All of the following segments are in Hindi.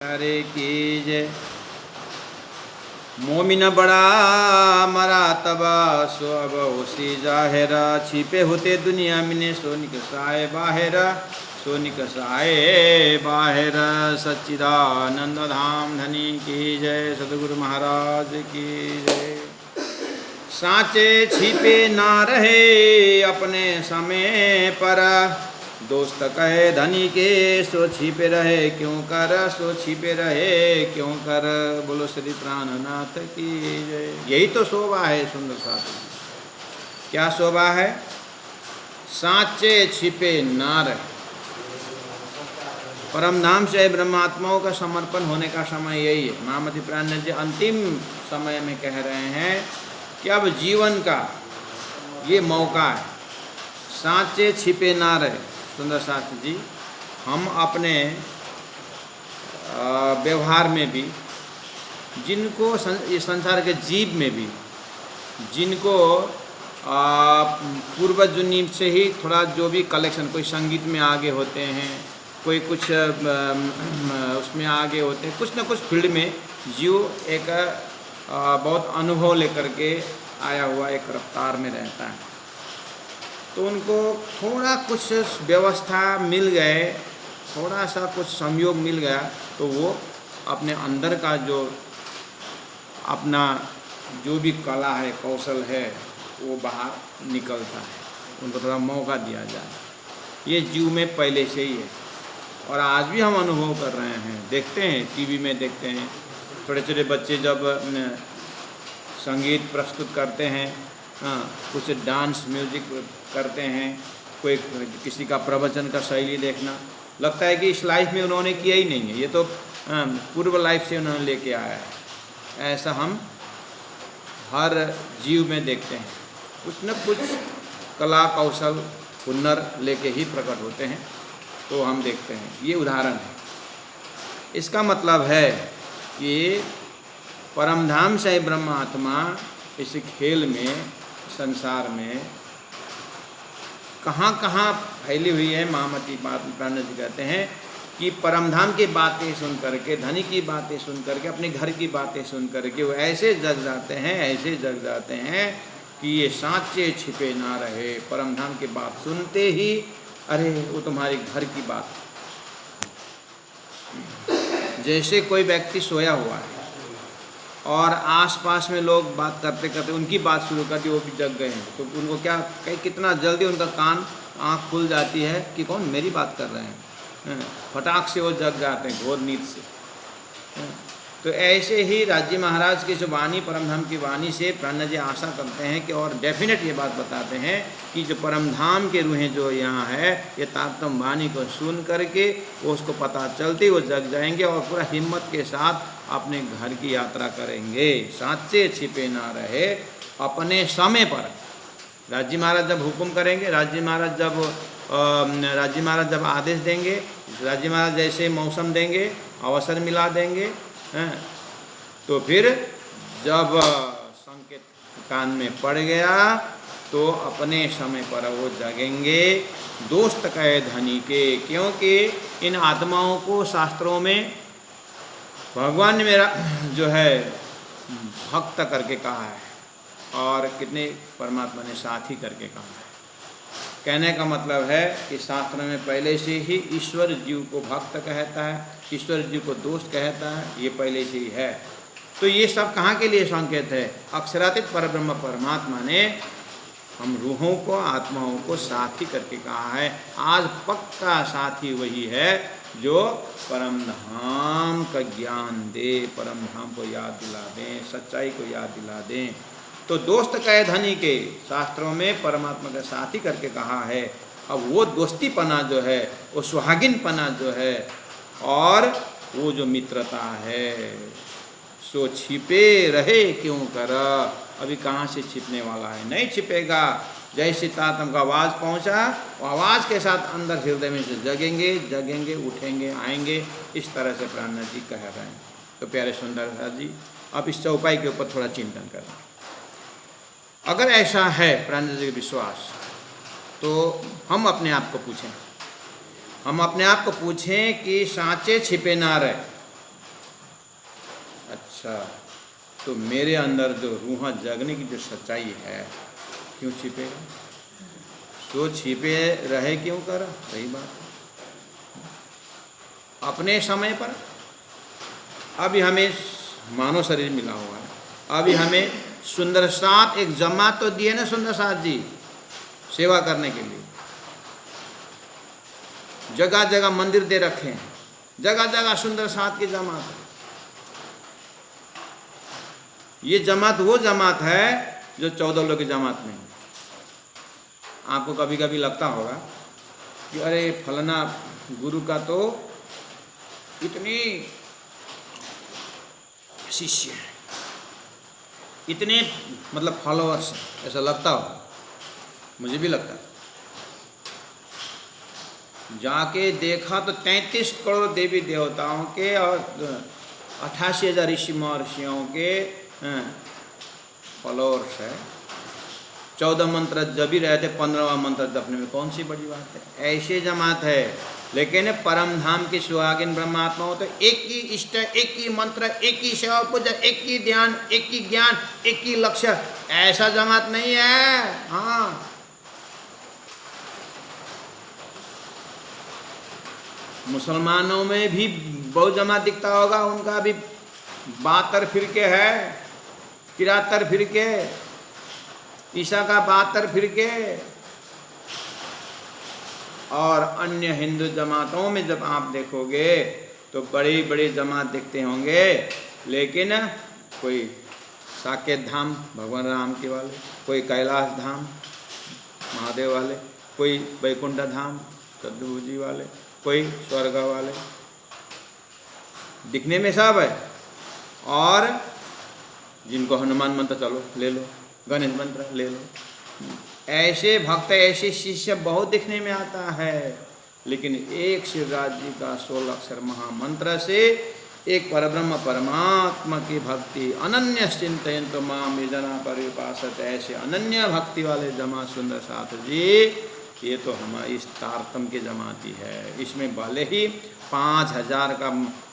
अरे कीजे मोमिन बड़ा मरा तबा सो अब उसी जाहिरा छिपे होते दुनिया में सो निकसाए बाहिरा सो निकसाए बाहिर सच्चिदानंद धाम धनी की जय। सदगुरु महाराज की जय। साँचे छिपे ना रहे अपने समय पर, दोस्त कहे धनी के सो छिपे रहे क्यों कर, सो छिपे रहे क्यों कर। बोलो श्री प्राणनाथ की जय। यही तो शोभा है सुंदर साथ। क्या शोभा है? साँचे छिपे ना रहे। परम धाम से ब्रह्मात्माओं का समर्पण होने का समय यही है। महामती प्राणनाथ जी अंतिम समय में कह रहे हैं कि अब जीवन का ये मौका है, साँचे छिपे ना रहे। सुंदर शास्त्री जी, हम अपने व्यवहार में भी, जिनको इस संसार के जीव में भी, जिनको पूर्वजन्म से ही थोड़ा जो भी कलेक्शन, कोई संगीत में आगे होते हैं, कोई कुछ उसमें आगे होते हैं, कुछ न कुछ फील्ड में जीव एक बहुत अनुभव लेकर के आया हुआ एक रफ्तार में रहता है। तो उनको थोड़ा कुछ व्यवस्था मिल गए, थोड़ा सा कुछ संयोग मिल गया, तो वो अपने अंदर का जो अपना जो भी कला है, कौशल है, वो बाहर निकलता है। उनको थोड़ा मौका दिया जाए। ये जीव में पहले से ही है और आज भी हम अनुभव कर रहे हैं। देखते हैं, टीवी में देखते हैं, छोटे छोटे बच्चे जब संगीत प्रस्तुत करते हैं, कुछ डांस म्यूजिक करते हैं, कोई किसी का प्रवचन का शैली देखना, लगता है कि इस लाइफ में उन्होंने किया ही नहीं है, ये तो पूर्व लाइफ से उन्होंने लेके आया है। ऐसा हम हर जीव में देखते हैं। कुछ न कुछ कला कौशल हुनर लेके ही प्रकट होते हैं, तो हम देखते हैं। ये उदाहरण है। इसका मतलब है कि परमधाम से ब्रह्मात्मा इस खेल में, संसार में कहाँ कहाँ फैली हुई है। महामती प्राणनाथ जी कहते हैं कि परमधाम की बातें सुन करके, धनी की बातें सुन करके, अपने घर की बातें सुन करके वो ऐसे जग जाते हैं, ऐसे जग जाते हैं कि ये साँचे छिपे ना रहे। परमधाम की बात सुनते ही अरे वो तुम्हारे घर की बात। जैसे कोई व्यक्ति सोया हुआ है और आसपास में लोग बात करते करते उनकी बात शुरू कर दी, वो भी जग गए हैं, तो उनको क्या कितना जल्दी उनका कान आँख खुल जाती है कि कौन मेरी बात कर रहे हैं। फटाक से वो जग जाते हैं घोर नींद से। तो ऐसे ही राज्य महाराज की जो वाणी, परमधाम की वाणी से प्राणनाथ जी आशा करते हैं कि, और डेफिनेट ये बात बताते हैं कि जो परमधाम के रूहें जो यहाँ है, ये तारतम वाणी को सुन करके वो उसको पता चलते वो जग जाएंगे और पूरा हिम्मत के साथ अपने घर की यात्रा करेंगे। साँचे छिपे ना रहे अपने समय पर। राज्य महाराज जब हुक्म करेंगे, राज्य महाराज जब आदेश देंगे, राज्य महाराज जैसे मौसम देंगे, अवसर मिला देंगे, तो फिर जब संकेत कान में पड़ गया तो अपने समय पर वो जगेंगे। दोस्त कहे धनी के, क्योंकि इन आत्माओं को शास्त्रों में भगवान ने मेरा जो है भक्त करके कहा है और कितने परमात्मा ने साथी करके कहा है। कहने का मतलब है कि शास्त्र में पहले से ही ईश्वर जीव को भक्त कहता है, ईश्वर जीव को दोस्त कहता है, ये पहले से ही है। तो ये सब कहाँ के लिए संकेत है? अक्षरातीत परब्रह्म परमात्मा ने हम रूहों को, आत्माओं को साथी करके कहा है। आज पक्का साथी वही है जो परमधाम का ज्ञान दे, परमधाम को याद दिला दें, सच्चाई को याद दिला दें। तो दोस्त कहे धनी के, शास्त्रों में परमात्मा का साथी करके कहा है। अब वो दोस्तीपना जो है, वो सुहागिनपना जो है, और वो जो मित्रता है, सो छिपे रहे क्यों कर। अभी कहाँ से छिपने वाला है? नहीं छिपेगा। जैसे तातम का आवाज़ पहुँचा, वो आवाज़ के साथ अंदर हृदय में से जगेंगे, जगेंगे, उठेंगे, आएंगे। इस तरह से प्राणनाथ जी कह रहे हैं। तो प्यारे सुंदर जी, अब इस चौपाई के ऊपर थोड़ा चिंतन करें। अगर ऐसा है प्राणनाथ जी का विश्वास, तो हम अपने आप को पूछें कि साँचे छिपे ना रहे। अच्छा, तो मेरे अंदर जो रूह जगने की जो सच्चाई है, क्यों छिपेगा? सो छिपे रहे क्यों कर? सही बात है। अपने समय पर अभी हमें मानव शरीर मिला हुआ है, अभी हमें सुंदर साथ एक जमात तो दिए ना सुंदर साथ जी, सेवा करने के लिए। जगह जगह मंदिर दे रखे हैं, जगह जगह सुंदर साथ की जमात है। ये जमात वो जमात है जो 14 लोग की जमात नहीं। आपको कभी कभी लगता होगा कि अरे फलाना गुरु का तो इतनी शिष्य है, इतने मतलब फॉलोअर्स, ऐसा लगता हो, मुझे भी लगता है। जाके देखा तो 33 करोड़ देवी देवताओं के और 88,000 ऋषि महर्षियों के फॉलोअर्स है। 14 मंत्र जब भी रहते, 15वां मंत्र जपने में कौन सी बड़ी बात है? ऐसे जमात है। लेकिन परम धाम की सुहागिन ब्रह्मात्मा हो तो एक ही इष्ट, एक ही मंत्र, एक ही सेवा पूजा, एक ही ध्यान, एक ही ज्ञान, एक ही लक्ष्य, ऐसा जमात नहीं है। हाँ, मुसलमानों में भी बहुत जमात दिखता होगा, उनका भी 72 फिरके है, 73 फिरके, ईसा का 72 फिरके, और अन्य हिंदू जमातों में जब आप देखोगे तो बड़ी बड़ी जमात दिखते होंगे। लेकिन कोई साकेत धाम भगवान राम के वाले, कोई कैलाश धाम महादेव वाले, कोई वैकुंठ धाम सद्गुरु जी वाले, कोई स्वर्ग वाले, दिखने में सब है। और जिनको हनुमान मंत्र चलो ले लो, गणेश मंत्र ले लो, ऐसे भक्त ऐसे शिष्य बहुत दिखने में आता है। लेकिन एक शिवराज जी का 16 अक्षर महामंत्र से एक परब्रह्म परमात्मा की भक्ति, अनन्य चिंतयन्तु माम ये जना परिपासत, ऐसे अनन्य भक्ति वाले जमात सुंदर साथ जी, ये तो हमारी इस तारतम की जमाती है। इसमें भले ही 5,000 का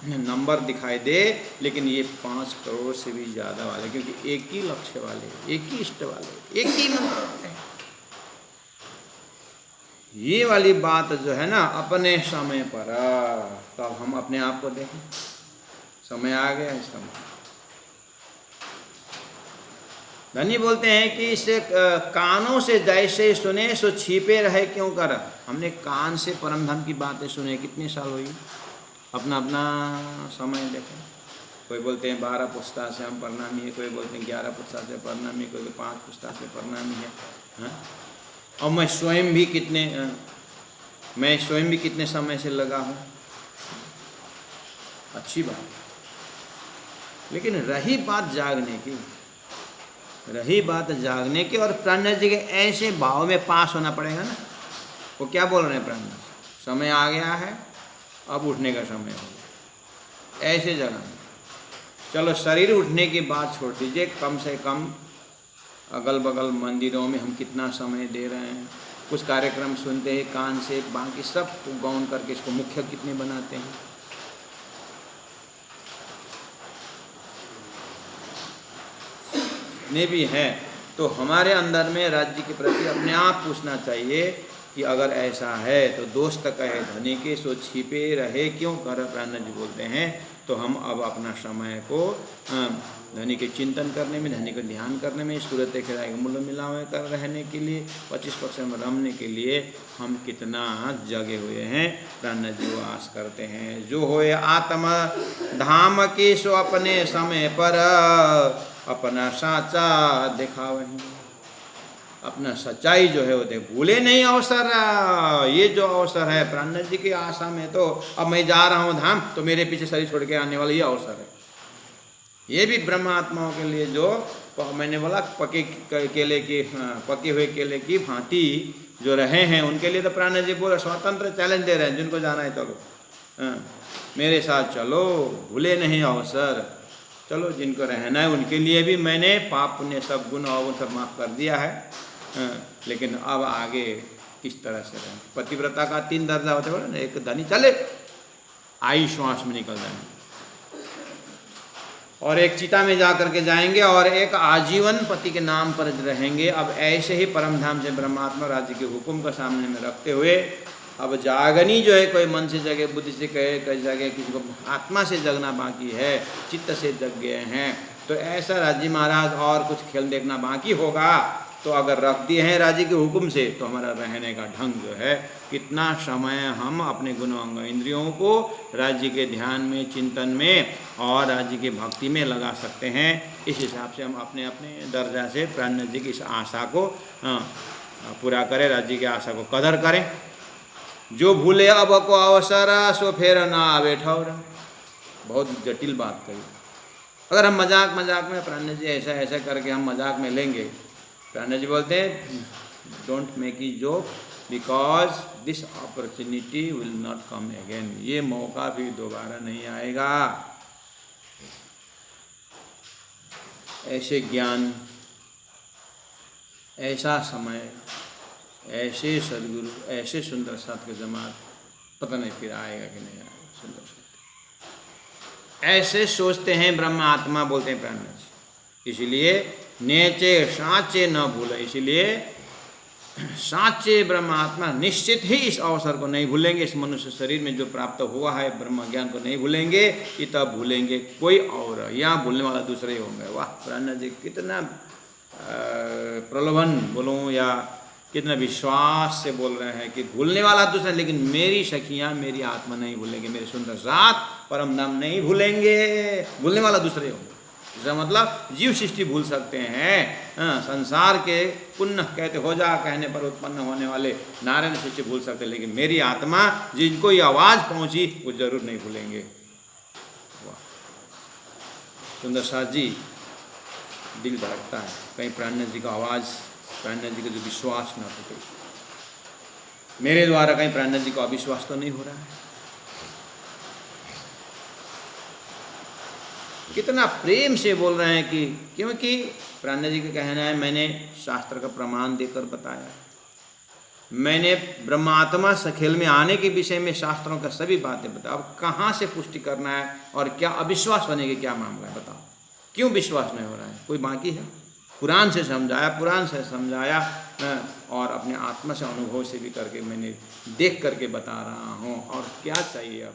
नंबर दिखाई दे, लेकिन ये 5 करोड़ से भी ज़्यादा वाले, क्योंकि एक ही लक्ष्य वाले, एक ही इष्ट वाले, एक ही मंत्र वाले। ये वाली बात जो है ना, अपने समय पर, तो अब हम अपने आप को देखें, समय आ गया इस समय। धनी बोलते हैं कि इसे कानों से जैसे सुने सो छिपे रहे क्यों कर। हमने कान से परम धाम की बातें सुने, कितने साल हुई, अपना अपना समय देखें। कोई बोलते हैं 12 पुस्ता से हम प्रणामी है, कोई बोलते हैं 11 पुस्ता से प्रणामी, कोई 5 पुस्ता से प्रणामी है। हाँ? और मैं स्वयं भी कितने समय से लगा हूँ, अच्छी बात। लेकिन रही बात जागने की, और प्राणनाथ जी के ऐसे भाव में पास होना पड़ेगा ना। वो क्या बोल रहे हैं प्राणनाथ, समय आ गया है, अब उठने का समय हो गया, ऐसे जगह। चलो शरीर उठने की बात छोड़ दीजिए, कम से कम अगल बगल मंदिरों में हम कितना समय दे रहे हैं। कुछ कार्यक्रम सुनते हैं कान से, बाकी सब गौन करके इसको मुख्य कितने बनाते हैं। ने भी है तो हमारे अंदर में राज्य के प्रति अपने आप पूछना चाहिए कि अगर ऐसा है तो दोस्त कहे धनी के सो छिपे रहे क्यों कर। प्राणनाथ जी बोलते हैं तो हम अब अपना समय को धनी के चिंतन करने में, धनी को ध्यान करने में, सूरत खिराए मूल्य मिलावे कर रहने के लिए, 25 पक्ष में रमने के लिए हम कितना जगे हुए हैं। प्राणनाथ जी आस करते हैं जो होए आत्म धाम के सो अपने समय पर अपना साचा दिखावे, अपना सच्चाई जो है वो देख, भूले नहीं अवसर। ये जो अवसर है प्राणनाथ जी की आशा में, तो अब मैं जा रहा हूँ धाम, तो मेरे पीछे शरीर छोड़ के आने वाला ये अवसर है। ये भी ब्रह्म आत्माओं के लिए जो मैंने बोला पके हुए केले की भांति जो रहे हैं, उनके लिए तो प्राणनाथ जी बोला स्वतंत्र चैलेंज दे रहे हैं, जिनको जाना है चलो, मेरे साथ चलो, भूले नहीं अवसर। चलो जिनको रहना है उनके लिए भी मैंने पाप पुण्य सब गुण और सब माफ़ कर दिया है। लेकिन अब आगे किस तरह से रहें। पतिव्रता का 3 दर्जा होता है ना, एक धनी चले आई श्वास में निकल जाए, और एक चिता में जा करके जाएंगे और एक आजीवन पति के नाम पर रहेंगे। अब ऐसे ही परम धाम से ब्रह्मात्मा राज्य के हुक्म का सामने में रखते हुए अब जागनी जो है, कोई मन से जगे, बुद्धि से कहे, कई जगह किसी को आत्मा से जगना बाकी है, चित्त से जग गए हैं। तो ऐसा राज्य महाराज और कुछ खेल देखना बाकी होगा। तो अगर रख दिए हैं राज्य के हुक्म से, तो हमारा रहने का ढंग जो है, कितना समय हम अपने गुण अंग इंद्रियों को राज्य के ध्यान में, चिंतन में और राज्य की भक्ति में लगा सकते हैं। इस हिसाब से हम अपने अपने दर्जा से प्राणनाथ जी की इस आशा को पूरा करें, राज्य की आशा को कदर करें। जो भूले अब को अवसर सो फेर ना आवे ठौर। बहुत जटिल बात कही। अगर हम मजाक में प्राणनाथ जी ऐसा ऐसा करके हम मजाक में लेंगे, प्राणनाथ जी बोलते हैं don't make E joke because this opportunity will not come again. ये मौका भी दोबारा नहीं आएगा। ऐसे ज्ञान, ऐसा समय, ऐसे सदगुरु, ऐसे सुंदर साथ के जमात पता नहीं फिर आएगा कि नहीं आएगा। सुंदर साथ ऐसे सोचते हैं ब्रह्म आत्मा, बोलते हैं प्राणनाथ जी। इसलिए नेचे साचे न भूले। इसलिए साचे ब्रह्म आत्मा निश्चित ही इस अवसर को नहीं भूलेंगे। इस मनुष्य शरीर में जो प्राप्त हुआ है ब्रह्म ज्ञान को नहीं भूलेंगे। ये तब भूलेंगे कोई और, यहाँ भूलने वाला दूसरे ही होंगे। वाह प्राणनाथ जी कितना प्रलोभन बोलूँ या कितना विश्वास से बोल रहे हैं कि भूलने वाला दूसरा, लेकिन मेरी सखियाँ, मेरी आत्मा नहीं भूलेंगे, मेरे सुंदर साथ परम धाम नहीं भूलेंगे। भूलने वाला दूसरे होंगे। इसका मतलब जीव सृष्टि भूल सकते हैं, संसार के पुण्य कहते हो जा कहने पर उत्पन्न होने वाले नारायण सृष्टि भूल सकते हैं, लेकिन मेरी आत्मा जिनको ये आवाज़ पहुंची वो जरूर नहीं भूलेंगे। वाह सुंदर साथ जी, दिल धड़कता है कहीं प्राणनाथ जी का आवाज़, प्राणनाथ जी का जो विश्वास ना टूटे। मेरे द्वारा कहीं प्राणनाथ जी को अविश्वास तो नहीं हो रहा है। कितना प्रेम से बोल रहे हैं कि क्योंकि प्राणनाथ जी का कहना है मैंने शास्त्र का प्रमाण देकर बताया, मैंने ब्रह्मात्मा सखेल में आने के विषय में शास्त्रों का सभी बातें बताया। अब कहाँ से पुष्टि करना है और क्या अविश्वास होने के क्या मामला है बताओ। क्यों विश्वास नहीं हो रहा है? कोई बाकी है? पुराण से समझाया और अपने आत्मा से अनुभव से भी करके मैंने देख करके बता रहा हूँ। और क्या चाहिए अब?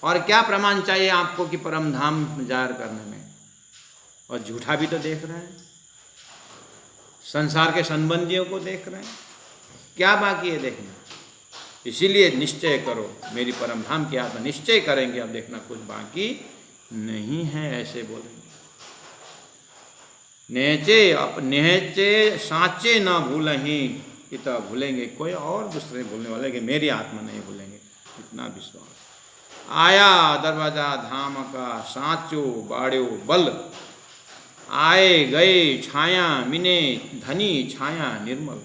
और क्या प्रमाण चाहिए आपको कि परम धाम जाहिर करने में? और झूठा भी तो देख रहे हैं, संसार के संबंधियों को देख रहे हैं, क्या बाकी है देखना? इसीलिए निश्चय करो मेरी परम धाम की आत्मा, निश्चय करेंगे अब देखना कुछ बाकी नहीं है, ऐसे बोलेंगे। नेचे साचे न भूलहीं, इतना भूलेंगे कोई और दूसरे भूलने वाले कि मेरी आत्मा नहीं भूलेंगे। इतना विश्वास। आया दरवाजा धाम का साचो बाड़ो बल, आए गए छाया मिने धनी छाया निर्मल।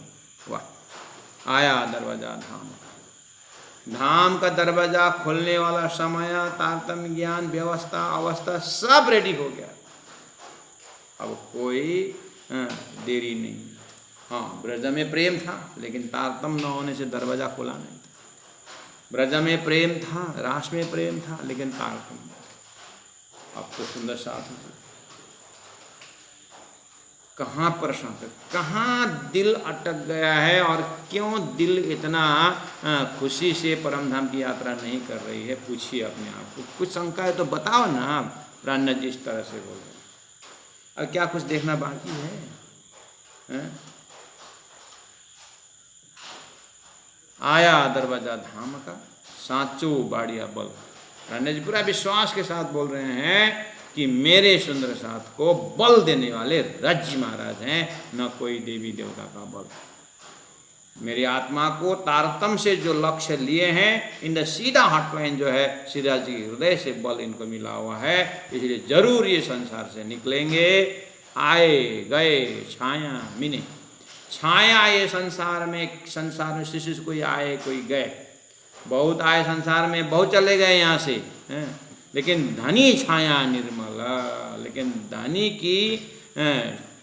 वाह आया दरवाजा धाम का, धाम का दरवाजा खोलने वाला समय, तारतम्य, ज्ञान, व्यवस्था, अवस्था सब रेडी हो गया। अब कोई देरी नहीं। हाँ ब्रज में प्रेम था लेकिन तारतम्य न होने से दरवाजा खुला नहीं। ब्रज में प्रेम था, रास में प्रेम था, लेकिन तारतम्य। अब तो सुंदर साथ है। कहाँ प्रश्न, कहाँ दिल अटक गया है और क्यों दिल इतना खुशी से परम धाम की यात्रा नहीं कर रही है? पूछिए अपने आप को। कुछ शंका है तो बताओ ना आप। प्राणनाथ जी इस तरह से बोल रहे हैं। और क्या कुछ देखना बाकी है? आया दरवाजा धाम का साचो बाड़िया बल। प्राणनाथ जी पूरा विश्वास के साथ बोल रहे हैं कि मेरे सुंदर साथ को बल देने वाले राज्य महाराज हैं, न कोई देवी देवता का बल। मेरी आत्मा को तारतम्य से जो लक्ष्य लिए हैं, इनका सीधा हॉटलाइन जो है सीधा जी हृदय से बल इनको मिला हुआ है। इसलिए जरूर ये संसार से निकलेंगे। आए गए छाया मिने, छाया ये संसार में शिशु कोई आए कोई गए, बहुत आए संसार में, बहुत चले गए यहाँ से, लेकिन धनी छाया निर्मल। लेकिन धनी की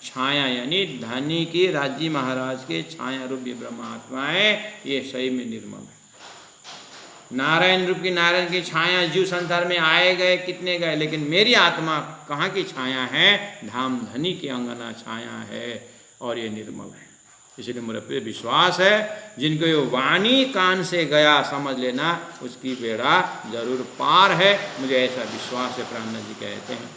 छाया यानी धनी की राज्य महाराज के छाया रूपी ब्रह्मात्माएं ये सही में निर्मल है। नारायण रूप की नारायण की छाया जीव संसार में आए गए कितने गए, लेकिन मेरी आत्मा कहाँ की छाया है? धाम धनी की अंगना छाया है और ये निर्मल है। इसलिए मेरे पे विश्वास है, जिनको ये वाणी कान से गया समझ लेना, उसकी बेड़ा जरूर पार है। मुझे ऐसा विश्वास है। प्राणनाथ जी कहते हैं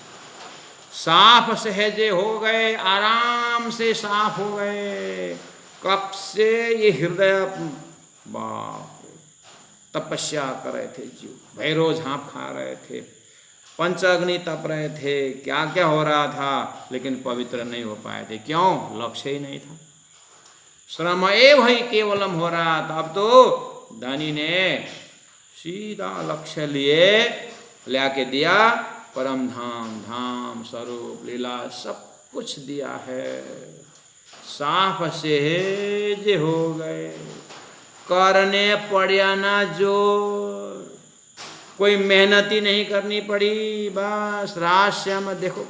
साफ सहजे हो गए, आराम से साफ हो गए। कब से? ये हृदय, बाप, तपस्या कर रहे थे जीव, भैरव झांप खा रहे थे, पंच अग्नि तप रहे थे, क्या क्या हो रहा था, लेकिन पवित्र नहीं हो पाए थे। क्यों? लक्ष्य ही नहीं था। श्रम एव ही केवलम हो रहा था। अब तो धनी ने सीधा लक्ष्य लिए लाके दिया, परम धाम, धाम स्वरूप लीला सब कुछ दिया है। साफ सहज हो गए, करने पड़ा ना जोर, कोई मेहनत ही नहीं करनी पड़ी। बस रहस्य मत देखो,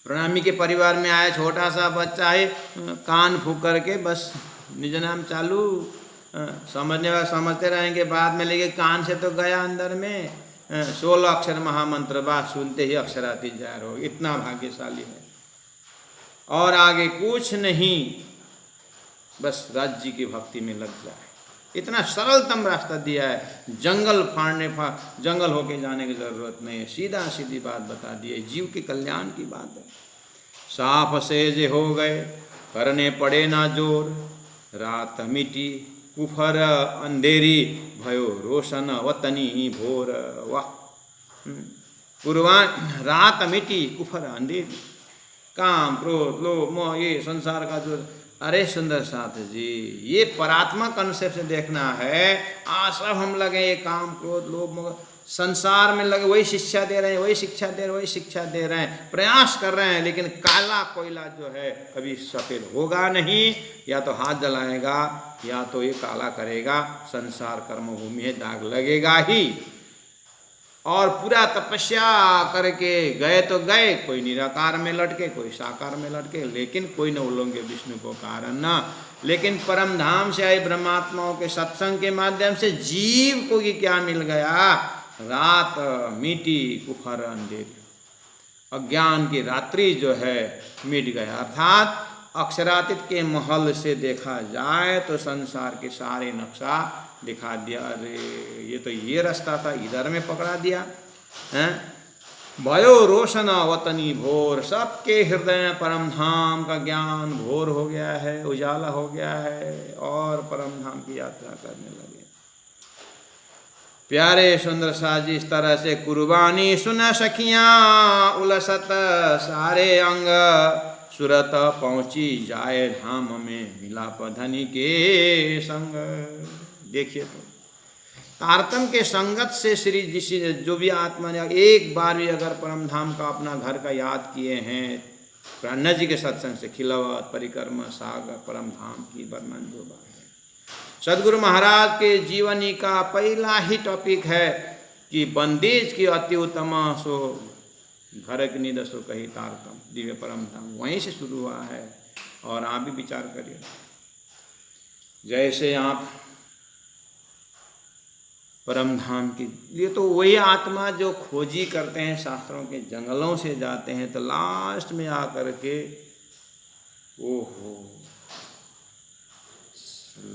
प्रणामी के परिवार में आया छोटा सा बच्चा है, कान फूक करके बस निज नाम चालू, समझने वाले समझते रहेंगे, बाद में लेके कान से तो गया अंदर में 16 अक्षर महामंत्र, बात सुनते ही अक्षराती जाहिर हो। इतना भाग्यशाली है। और आगे कुछ नहीं, बस राज्य जी की भक्ति में लग जाए। इतना सरलतम रास्ता दिया है। जंगल जंगल होके जाने की जरूरत नहीं है, सीधा सीधी बात बता दी है, जीव के कल्याण की बात है। साफ सहज हो गए, करने पड़े ना जोर, रात मिटी कुफर अंधेरी, भयो रोशन वतनी भोर। वाह, पूर्वान रात मिटी कुफर अंधेरी, काम क्रोध लोभ मोह ये संसार का जो, अरे सुंदर साथ जी, ये परात्मा कंसेप्ट से देखना है। आज सब हम लगे ये काम क्रोध लोभ मोह संसार में लगे, वही शिक्षा दे रहे हैं, वही शिक्षा दे रहे हैं, वही शिक्षा दे रहे हैं, प्रयास कर रहे हैं, लेकिन काला कोयला जो है कभी सफेद होगा नहीं। या तो हाथ जलाएगा या तो ये काला करेगा, संसार कर्मभूमि है, दाग लगेगा ही। और पूरा तपस्या करके गए तो गए, कोई निराकार में लटके, कोई साकार में लटके, लेकिन कोई न उल्लंघे विष्णु को कारण न। लेकिन परम धाम से आए ब्रह्मात्माओं के सत्संग के माध्यम से जीव को क्या मिल गया? रात मिटी कुफर अंधेरी, अज्ञान की रात्रि जो है मिट गया। अर्थात अक्षरातीत के महल से देखा जाए तो संसार के सारे नक्शा दिखा दिया। अरे ये तो ये रास्ता था, इधर में पकड़ा दिया हैं। भयो रोशन वतनी भोर, सबके हृदय में परम धाम का ज्ञान भोर हो गया है, उजाला हो गया है, और परम धाम की यात्रा करने लगे। प्यारे सुंदर साजी, इस तरह से कुर्बानी सुन सखियाँ, उलसत सारे अंग, सुरत पहुँची जाए धाम में, मिलाप धनी के संग। देखिए तो तारतम के संगत से श्री जिसी जो भी आत्मा ने एक बार भी अगर परम धाम का अपना घर का याद किए हैं, प्राणनाथ जी के सत्संग से खिलावत परिक्रमा सागर परम धाम की वर्णन जो बात है। सदगुरु महाराज के जीवनी का पहला ही टॉपिक है कि बंदेज की अति उत्तम सो घर की निद सो कही तारतम, दिव्य परम धाम वहीं से शुरू हुआ है। और आप भी विचार करिए, जैसे आप परम धाम की लिए तो वही आत्मा जो खोजी करते हैं, शास्त्रों के जंगलों से जाते हैं, तो लास्ट में आकर के ओहो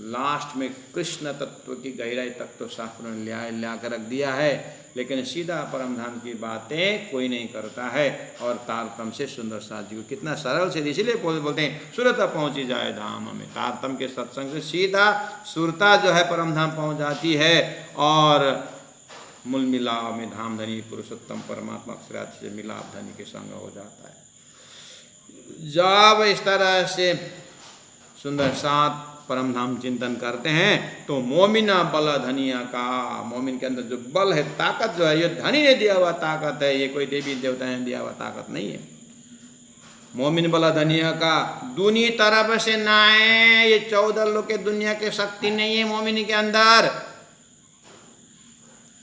लास्ट में कृष्ण तत्व की गहराई तक तो शास्त्रों ने ला कर रख दिया है, लेकिन सीधा परम धाम की बातें कोई नहीं करता है। और तारतम से सुंदर साथ जी को कितना सरल से, इसीलिए बोलते हैं सुरता पहुंची जाए धाम में। तारतम के सत्संग से सीधा सुरता जो है परम धाम पहुंच जाती है, और मूल मिलाप में धाम धनी पुरुषोत्तम परमात्मा अक्षरात से मिलाप धनी के संग हो जाता है। जब इस तरह से सुंदर साथ परम धाम चिंतन करते हैं तो मोमिना बल धनिया का, मोमिन के अंदर जो बल है, ताकत जो है, ये धनी ने दिया हुआ ताकत है, ये कोई देवी देवता ने दिया हुआ ताकत नहीं है। मोमिन बल धनिया का दूनी तरफ से ना है, ये 14 लोग के दुनिया के शक्ति नहीं है मोमिन के अंदर।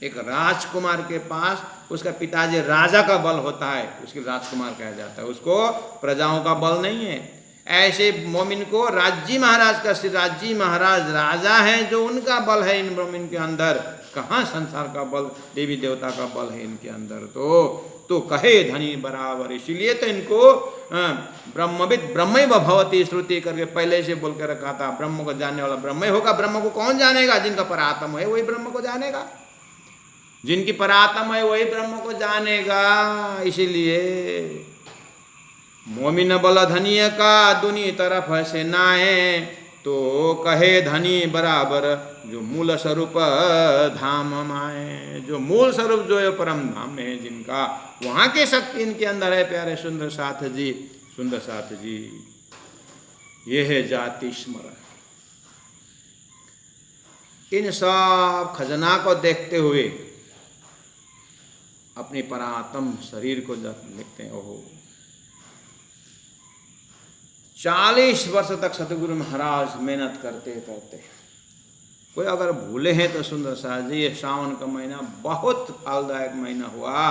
एक राजकुमार के पास उसका पिताजी राजा का बल होता है, उसके राजकुमार कहा जाता है, उसको प्रजाओं का बल नहीं है। ऐसे मोमिन को राजी महाराज का, श्री राजी महाराज राजा हैं, जो उनका बल है इन मोमिन के अंदर, कहाँ संसार का बल, देवी देवता का बल है इनके अंदर। तो कहे धनी बराबर, इसीलिए तो इनको ब्रह्मविद ब्रह्म भवती श्रुति करके पहले से बोल के रखा था। ब्रह्म को जानने वाला ब्रह्म होगा। ब्रह्म को कौन जानेगा? जिनका परात्म है वही ब्रह्म को जानेगा, जिनकी परात्म है वही ब्रह्म को जानेगा। इसीलिए मोमिन बल धनिय का दुनी तरफ से नाए, तो कहे धनी बराबर जो मूल स्वरूप धाम माए। जो मूल स्वरूप जो है परम धाम में है जिनका, वहाँ की शक्ति इनके अंदर है। प्यारे सुंदर साथ जी, सुंदर साथ जी, ये है जाति स्मरण। इन सब खजना को देखते हुए अपनी परात्म शरीर को देखते हैं। ओहो, 40 वर्ष तक सतगुरु महाराज मेहनत करते करते, कोई अगर भूले हैं तो सुंदर साथ जी, ये सावन का महीना बहुत फलदायक महीना हुआ।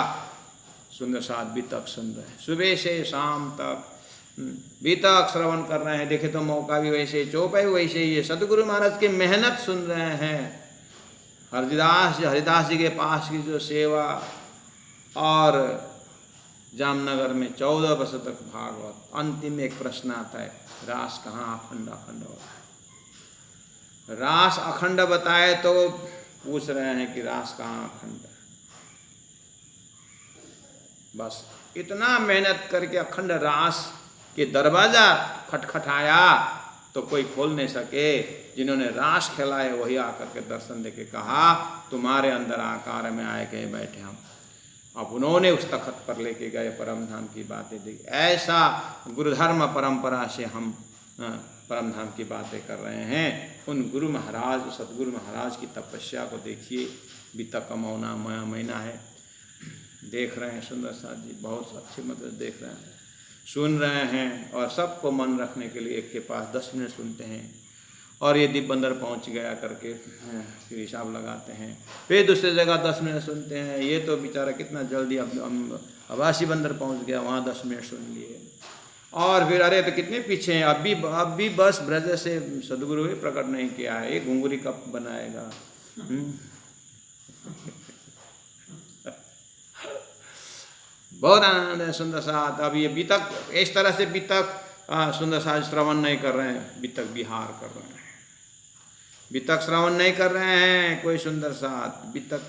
सुंदर साथ बीतक सुन रहे हैं, सुबह से शाम तक बीतक श्रवण कर रहे हैं। देखे तो मौका भी वैसे, चौपाई वैसे ही है। सतगुरु महाराज की मेहनत सुन रहे हैं। हरिदास जी के पास की जो सेवा, और जामनगर में 14 वर्ष तक भागवत। अंतिम एक प्रश्न आता है, रास कहाँ अखंड अखंड हो रहा है? रास अखंड बताए तो पूछ रहे हैं कि रास कहाँ अखंड। बस इतना मेहनत करके अखंड रास के दरवाजा खटखटाया तो कोई खोल नहीं सके। जिन्होंने रास खेलाए वही आकर के दर्शन देके कहा, तुम्हारे अंदर आकार में आए गए बैठे हम। अब उन्होंने उस तखत पर लेके गए, परम धाम की बातें देखी। ऐसा गुरुधर्म परंपरा से हम परम धाम की बातें कर रहे हैं। उन गुरु महाराज, सतगुरु महाराज की तपस्या को देखिए। बीता कमौना महीना है, देख रहे हैं सुंदर साथ जी, बहुत अच्छे मतलब देख रहे हैं, सुन रहे हैं। और सबको मन रखने के लिए एक के पास 10 मिनट सुनते हैं, और ये दीप बंदर पहुँच गया करके फिर हिसाब लगाते हैं। फिर दूसरी जगह 10 मिनट सुनते हैं। ये तो बेचारा कितना जल्दी अब अबासी बंदर पहुँच गया, वहाँ 10 मिनट सुन लिए। और फिर अरे तो कितने पीछे हैं, अब भी बस ब्रज से सदगुरु ही प्रकट नहीं किया है, ये घुंगुरी कब बनाएगा। बहुत आनंद है सुंदर साथ। अब ये बीतक इस तरह से बीतक सुंदर साथ श्रवण नहीं कर रहे हैं, बीतक विहार कर रहे हैं। बीतक श्रवण नहीं कर रहे हैं कोई सुंदर साथ, बीतक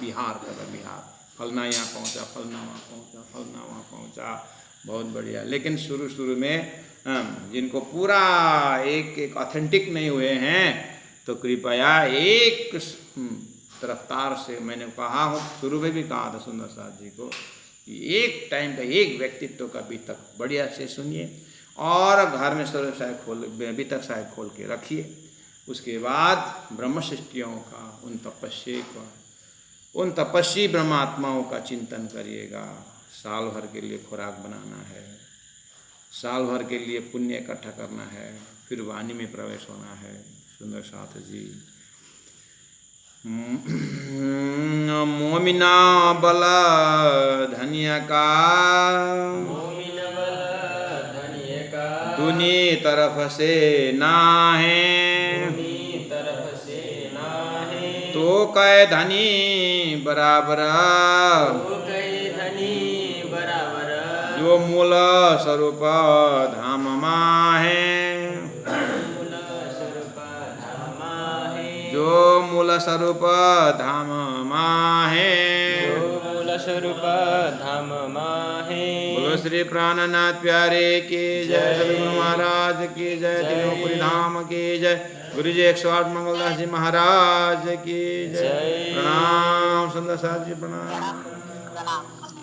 विहार कर रहे। विहार, फलना यहाँ पहुँचा, फलना वहाँ पहुँचा, फलना वहाँ पहुँचा, बहुत बढ़िया। लेकिन शुरू में जिनको पूरा एक ऑथेंटिक नहीं हुए हैं, तो कृपया एक तरफ्तार से, मैंने कहा हूँ शुरू में भी कहा था सुंदर साथ जी को, कि एक टाइम का एक व्यक्तित्व का बीतक बढ़िया से सुनिए, और घर में स्वरूप साहिब बीतक साहिब खोल के रखिए। उसके बाद ब्रह्म सृष्टियों का, उन तपस्वी ब्रह्मात्माओं का चिंतन करिएगा। साल भर के लिए खुराक बनाना है, साल भर के लिए पुण्य इकट्ठा करना है, फिर वाणी में प्रवेश होना है। सुंदर साथ जी, मोमिना बल धनिया का, दुनी तरफ से नाहे, तो कह धनी बराबर, जो मूल स्वरूप धाम माहे, जो मूल स्वरूप धाम माहे, बोलो श्री प्राणनाथ प्यारे की जय, सतगुरु महाराज की जय, तिरुपुरी धाम की जय, गुरु जी 108 मंगलदास जी महाराज की जय। प्रणाम सुंदर साथ जी, प्रणाम।